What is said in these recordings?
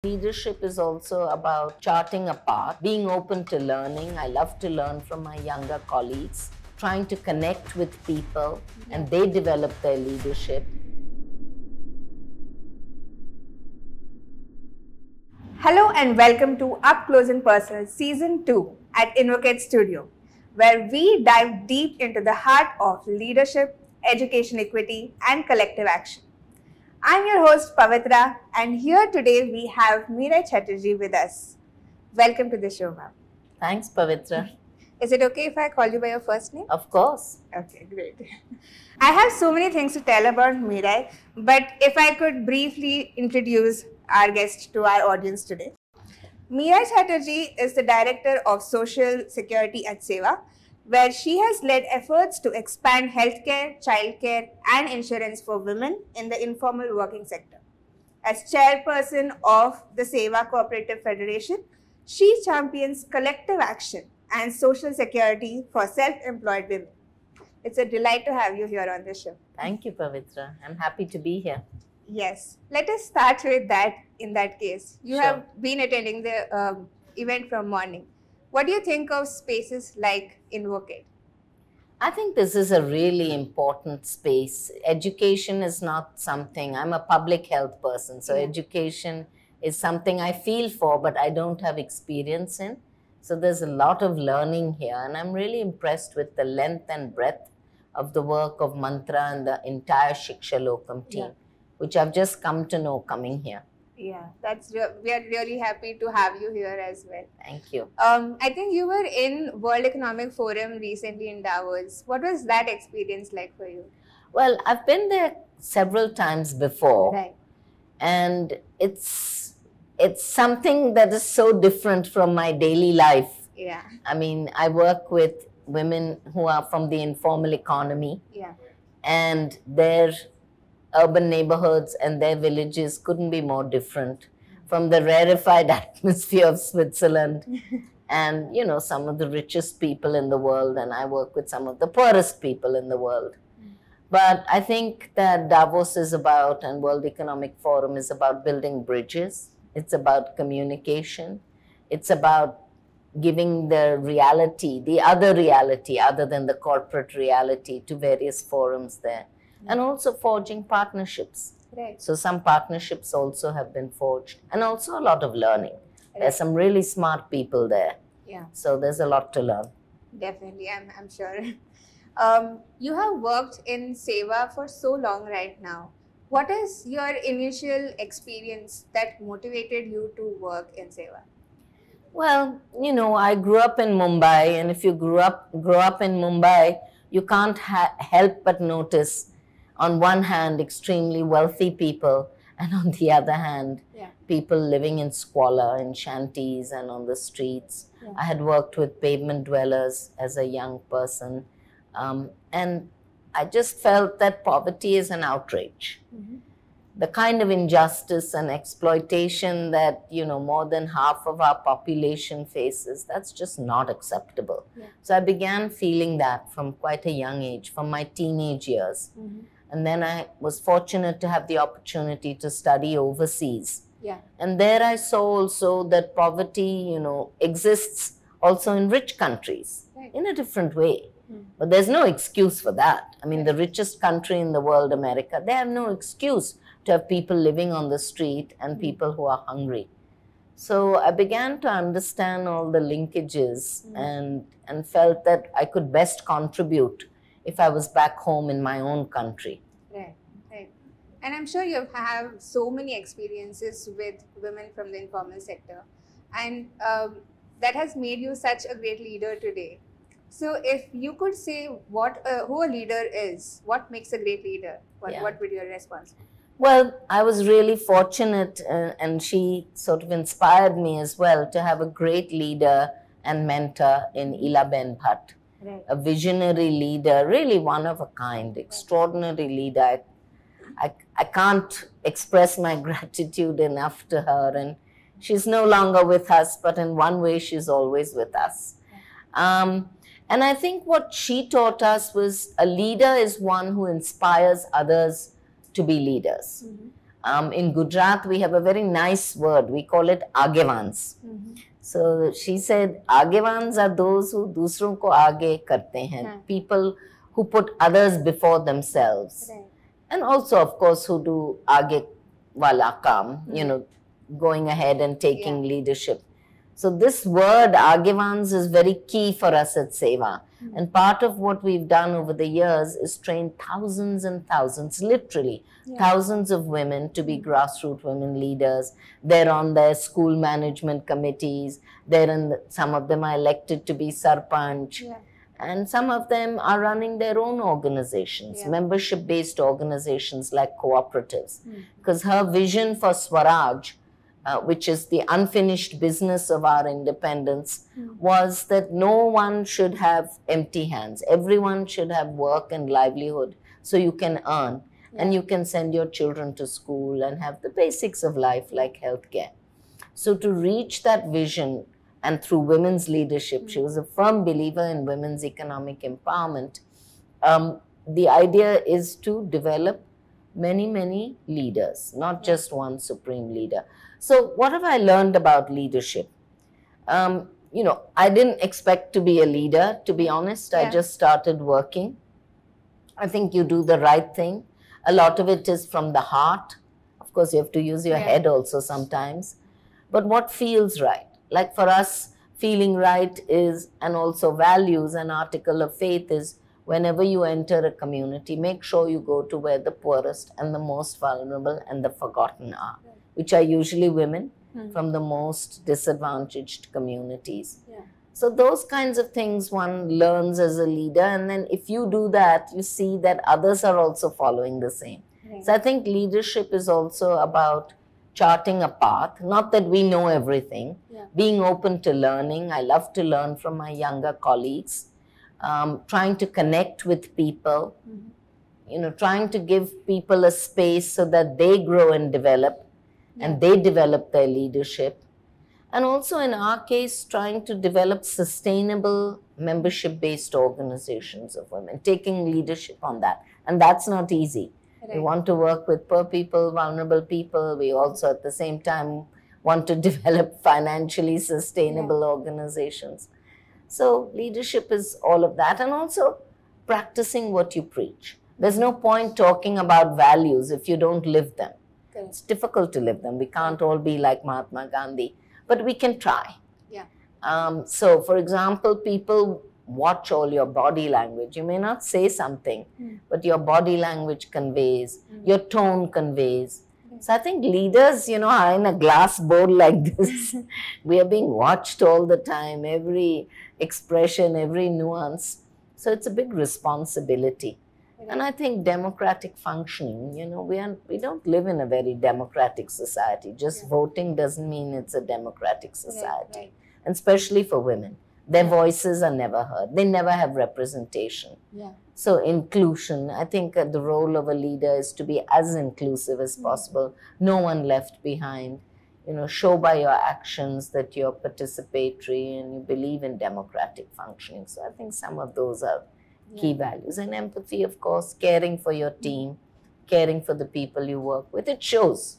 Leadership is also about charting a path, being open to learning. I love to learn from my younger colleagues, trying to connect with people, and they develop their leadership. Hello and welcome to Up Close and Personal Season 2 at Invocate Studio, where we dive deep into the heart of leadership, education equity, and collective action. I'm your host Pavitra, and here today we have Meerai Chatterjee with us. Welcome to the show, ma'am. Thanks, Pavitra. Is it okay if I call you by your first name? Of course. Okay, great. I have so many things to tell about Meerai, but if I could briefly introduce our guest to our audience today. Meerai Chatterjee is the Director of Social Security at Seva, where she has led efforts to expand healthcare, childcare, and insurance for women in the informal working sector. As chairperson of the Seva Cooperative Federation, she champions collective action and social security for self-employed women. It's a delight to have you here on the show. Thank you, Pavitra. I'm happy to be here. Yes. Let us start with that in that case. You Sure. have been attending the event from morning. What do you think of spaces like Invocate? I think this is a really important space. Education is not something, I'm a public health person, so Yeah. education is something I feel for, but I don't have experience in. So there's a lot of learning here, and I'm really impressed with the length and breadth of the work of Mantra and the entire Shiksha Lokam team, Yeah. which I've just come to know coming here. Yeah, we are really happy to have you here as well. Thank you. I think you were in World Economic Forum recently in Davos. What was that experience like for you? Well, I've been there several times before. Right. And it's something that is so different from my daily life. Yeah. I mean, I work with women who are from the informal economy, Yeah. and their urban neighborhoods and their villages couldn't be more different from the rarefied atmosphere of Switzerland and, you know, some of the richest people in the world, and I work with some of the poorest people in the world. But I think that Davos is about, and World Economic Forum is about building bridges. It's about communication. It's about giving the reality, the other reality, other than the corporate reality, to various forums there. And also forging partnerships. Right. So some partnerships also have been forged, and also a lot of learning. There's some really smart people there. Yeah. So there's a lot to learn. Definitely, I'm sure. You have worked in Seva for so long right now. What is your initial experience that motivated you to work in Seva? Well, you know, I grew up in Mumbai, and if you grow up in Mumbai, you can't help but notice, on one hand, extremely wealthy people, and on the other hand, people living in squalor, in shanties and on the streets. Yeah. I had worked with pavement dwellers as a young person, and I just felt that poverty is an outrage. The kind of injustice and exploitation that, you know, more than half of our population faces, that's just not acceptable. Yeah. So I began feeling that from quite a young age, from my teenage years. And then I was fortunate to have the opportunity to study overseas. Yeah. And there I saw also that poverty, you know, exists also in rich countries, Right. in a different way. But there's no excuse for that. I mean, the richest country in the world, America, they have no excuse to have people living on the street and people who are hungry. So I began to understand all the linkages and felt that I could best contribute if I was back home in my own country. Right, right. And I'm sure you have so many experiences with women from the informal sector, and that has made you such a great leader today. So if you could say who a leader is, what makes a great leader, what would your response be? Well, I was really fortunate, and she sort of inspired me as well, to have a great leader and mentor in Elaben Bhatt. Right. A visionary leader, really one of a kind, extraordinary leader. I can't express my gratitude enough to her, and she's no longer with us, but in one way she's always with us. And I think what she taught us was a leader is one who inspires others to be leaders. In Gujarat, we have a very nice word. We call it agevans. So she said, agevans are those who दूसरों को आगे करते हैं. People who put others before themselves. Right. And also, of course, who do aage wala kaam, you know, going ahead and taking leadership. So this word agevans is very key for us at Seva. And part of what we've done over the years is train thousands and thousands, literally thousands of women to be grassroots women leaders. They're on their school management committees. Some of them are elected to be sarpanch. Yeah. And some of them are running their own organizations, membership-based organizations like cooperatives. Because her vision for Swaraj, which is the unfinished business of our independence, was that no one should have empty hands. Everyone should have work and livelihood so you can earn and you can send your children to school and have the basics of life like healthcare. So to reach that vision, and through women's leadership, she was a firm believer in women's economic empowerment. The idea is to develop many, many leaders, not just one supreme leader. So what have I learned about leadership? You know, I didn't expect to be a leader, to be honest. I just started working. I think you do the right thing. A lot of it is from the heart. Of course, you have to use your head also sometimes. But what feels right? Like for us, feeling right is, and also values, an article of faith is, whenever you enter a community, make sure you go to where the poorest and the most vulnerable and the forgotten are, which are usually women from the most disadvantaged communities. So those kinds of things one learns as a leader, and then if you do that, you see that others are also following the same. So I think leadership is also about charting a path, not that we know everything, being open to learning. I love to learn from my younger colleagues, trying to connect with people, you know, trying to give people a space so that they grow and develop and they develop their leadership. And also in our case, trying to develop sustainable membership-based organizations of women, taking leadership on that. And that's not easy. We want to work with poor people, vulnerable people. We also at the same time want to develop financially sustainable organizations. So leadership is all of that, and also practicing what you preach. There's no point talking about values if you don't live them. It's difficult to live them. We can't all be like Mahatma Gandhi, but we can try. So for example, people watch all your body language. You may not say something, but your body language conveys, your tone conveys. So I think leaders, you know, are in a glass bowl like this. We are being watched all the time, every expression, every nuance. So it's a big responsibility. And I think democratic functioning, you know, we don't live in a very democratic society. Just voting doesn't mean it's a democratic society. And especially for women. Their voices are never heard. They never have representation. So inclusion, I think the role of a leader is to be as inclusive as possible. No one left behind. You know, show by your actions that you're participatory and you believe in democratic functioning. So I think some of those are key values. And empathy, of course, caring for your team, caring for the people you work with. It shows.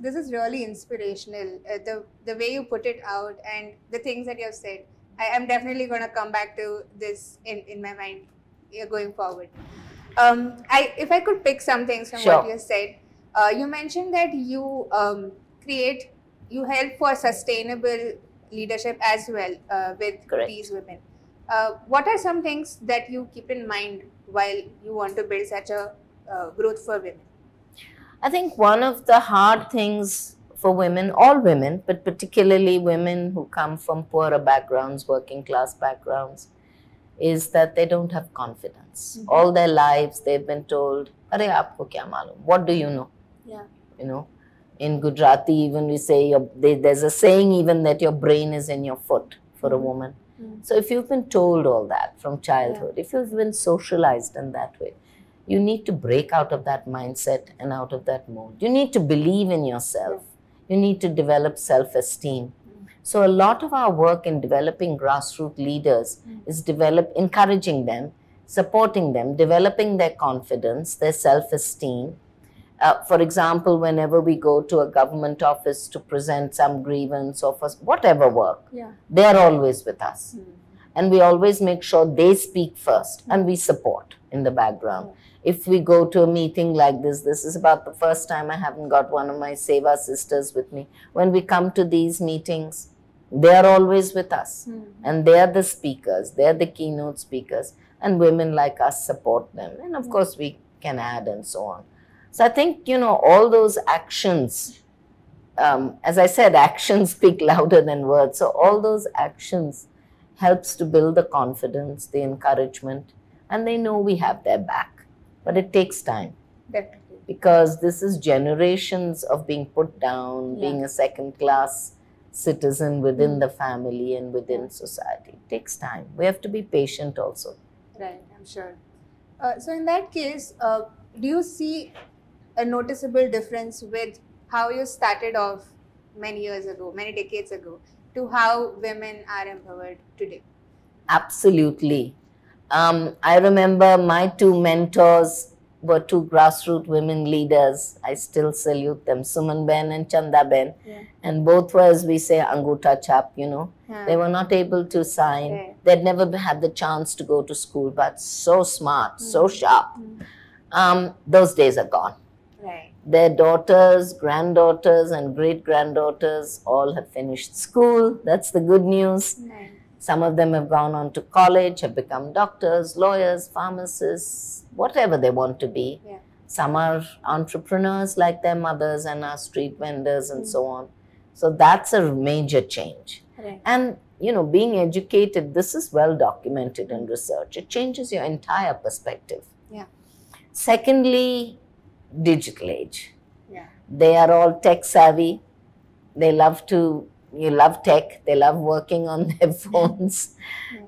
This is really inspirational. The way you put it out and the things that you have said. I am definitely going to come back to this in my mind going forward. If I could pick some things from what you said, you mentioned that you you help for sustainable leadership as well with these women. What are some things that you keep in mind while you want to build such a growth for women? I think one of the hard things for women, all women, but particularly women who come from poorer backgrounds, working class backgrounds, is that they don't have confidence. All their lives they've been told, "Arey, aapko kya malum? What do you know?" You know, in Gujarati even we say, there's a saying even that your brain is in your foot for a woman. So if you've been told all that from childhood, if you've been socialized in that way, you need to break out of that mindset and out of that mode. You need to believe in yourself. You need to develop self-esteem. So a lot of our work in developing grassroots leaders is encouraging them, supporting them, developing their confidence, their self-esteem, For example, whenever we go to a government office to present some grievance or for whatever work, they are always with us. And we always make sure they speak first and we support in the background. If we go to a meeting like this is about the first time I haven't got one of my Seva sisters with me. When we come to these meetings, they are always with us. And they are the speakers, they are the keynote speakers. And women like us support them. And of course, we can add and so on. So I think, all those actions, as I said, actions speak louder than words. So all those actions helps to build the confidence, the encouragement, and they know we have their back. But it takes time. Definitely. Because this is generations of being put down, being a second-class citizen within the family and within society. It takes time. We have to be patient also. Right, I'm sure. So in that case, do you see a noticeable difference with how you started off many years ago, many decades ago, to how women are empowered today? Absolutely. I remember my two mentors were two grassroots women leaders. I still salute them, Suman Ben and Chanda Ben. And both were, as we say, Anguta Chap, They were not able to sign. They'd never had the chance to go to school, but so smart, so sharp. Those days are gone. Right. Their daughters, granddaughters, and great-granddaughters all have finished school. That's the good news. Right. Some of them have gone on to college, have become doctors, lawyers, pharmacists, whatever they want to be. Some are entrepreneurs like their mothers and are street vendors and so on. So that's a major change. Right. And, being educated, this is well documented in research. It changes your entire perspective. Secondly, digital age. They are all tech savvy. They love tech. They love working on their phones,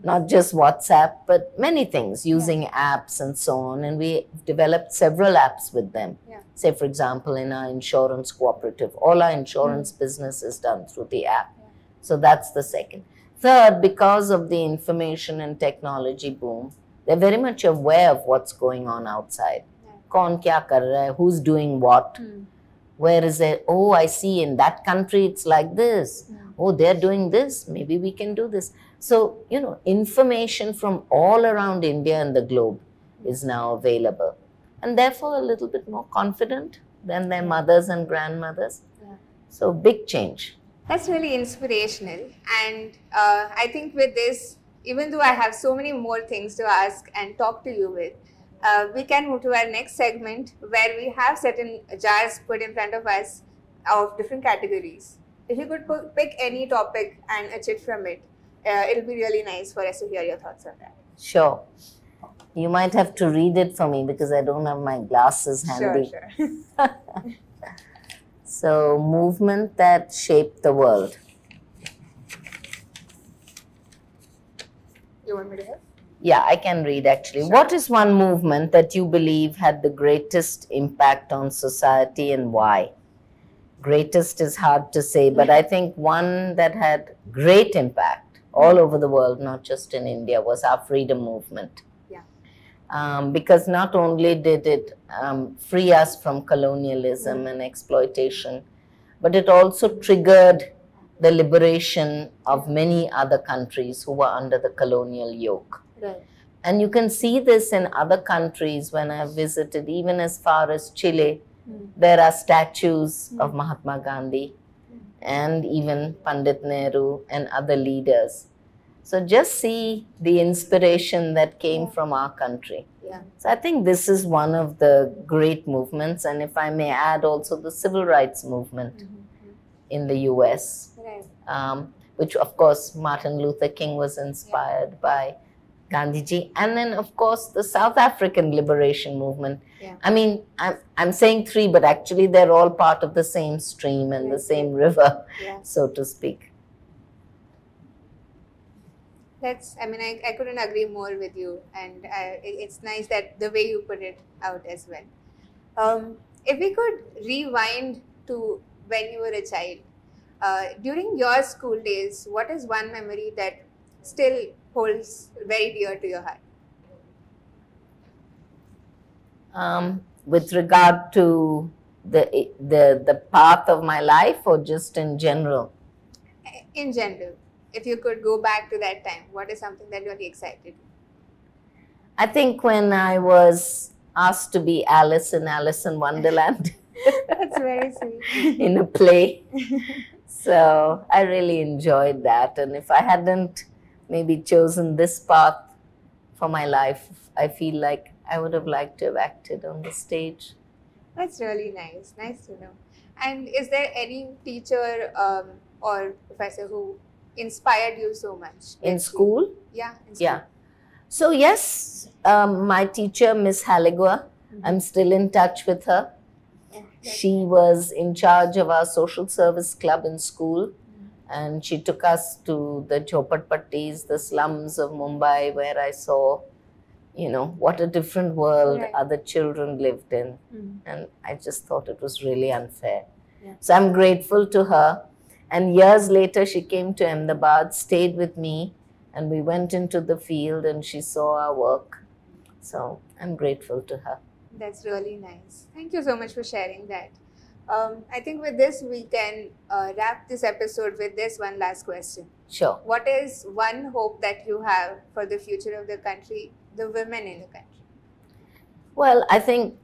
not just WhatsApp, but many things, using apps and so on. And we developed several apps with them. Say, for example, in our insurance cooperative, all our insurance business is done through the app. So that's the second. Third, because of the information and technology boom, they're very much aware of what's going on outside. Kaun kya kar raha hai, who's doing what, where is it? Oh, I see, in that country it's like this. Oh, they're doing this, maybe we can do this. So, information from all around India and the globe is now available. And therefore a little bit more confident than their mothers and grandmothers. So, big change. That's really inspirational. And I think with this, even though I have so many more things to ask and talk to you with, we can move to our next segment where we have certain jars put in front of us of different categories. If you could pick any topic and a chit from it, it'll be really nice for us to hear your thoughts on that. Sure. You might have to read it for me because I don't have my glasses handy. Sure. So, movement that shaped the world. You want me to help? Yeah, I can read actually. Sure. What is one movement that you believe had the greatest impact on society and why? Greatest is hard to say, but I think one that had great impact all over the world, not just in India, was our freedom movement. Because not only did it free us from colonialism and exploitation, but it also triggered the liberation of many other countries who were under the colonial yoke. Right. And you can see this in other countries when I've visited, even as far as Chile. There are statues of Mahatma Gandhi and even Pandit Nehru and other leaders. So just see the inspiration that came from our country. So I think this is one of the great movements, and if I may add also the civil rights movement in the US, which of course Martin Luther King was inspired by Gandhiji, and then of course the South African liberation movement. I mean, I'm saying three, but actually they're all part of the same stream and the same river, so to speak. I couldn't agree more with you, and it's nice that the way you put it out as well. If we could rewind to when you were a child, during your school days, what is one memory that still holds very dear to your heart? with regard to the path of my life, or just in general? In general, if you could go back to that time, what is something that really excited you? I think when I was asked to be Alice in Alice in Wonderland That's very sweet. in a play. So I really enjoyed that. And if I hadn't maybe chosen this path for my life, I feel like I would have liked to have acted on the stage. That's really nice. Nice to know. And is there any teacher or professor who inspired you so much? In school? Yeah, in school. Yeah. So yes, my teacher, Miss Haligua, I'm still in touch with her. She was in charge of our social service club in school, and she took us to the Jhopatpattis, the slums of Mumbai, where I saw, you know, what a different world Right. other children lived in. Mhm. And I just thought it was really unfair. Yeah. So I'm grateful to her. And years later, she came to Ahmedabad, stayed with me, and we went into the field and she saw our work. So I'm grateful to her. That's really nice. Thank you so much for sharing that. I think with this, we can wrap this episode with this one last question. Sure. What is one hope that you have for the future of the country, the women in the country? Well, I think,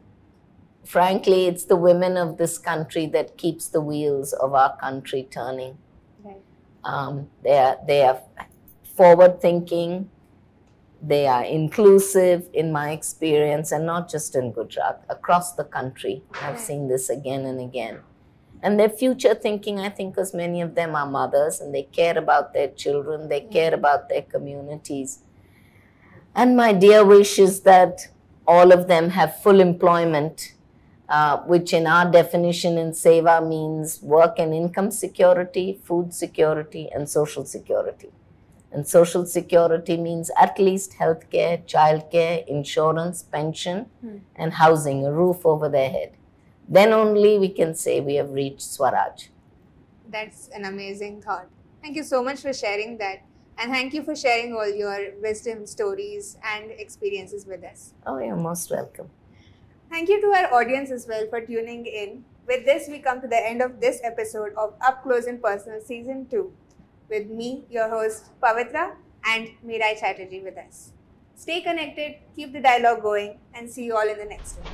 frankly, it's the women of this country that keeps the wheels of our country turning. Right. They are forward thinking, they are inclusive in my experience, and not just in Gujarat, across the country. I've seen this again and again. And they're future thinking, I think, because many of them are mothers and they care about their children, they care about their communities. And my dear wish is that all of them have full employment, which in our definition in Seva means work and income security, food security, and social security. And social security means at least healthcare, childcare, insurance, pension, and housing, a roof over their head. Then only we can say we have reached Swaraj. That's an amazing thought. Thank you so much for sharing that. And thank you for sharing all your wisdom, stories, and experiences with us. Oh, you're most welcome. Thank you to our audience as well for tuning in. With this, we come to the end of this episode of Up Close and Personal Season 2 with me, your host, Pavitra, and Mirai Chatterjee with us. Stay connected, keep the dialogue going, and see you all in the next one.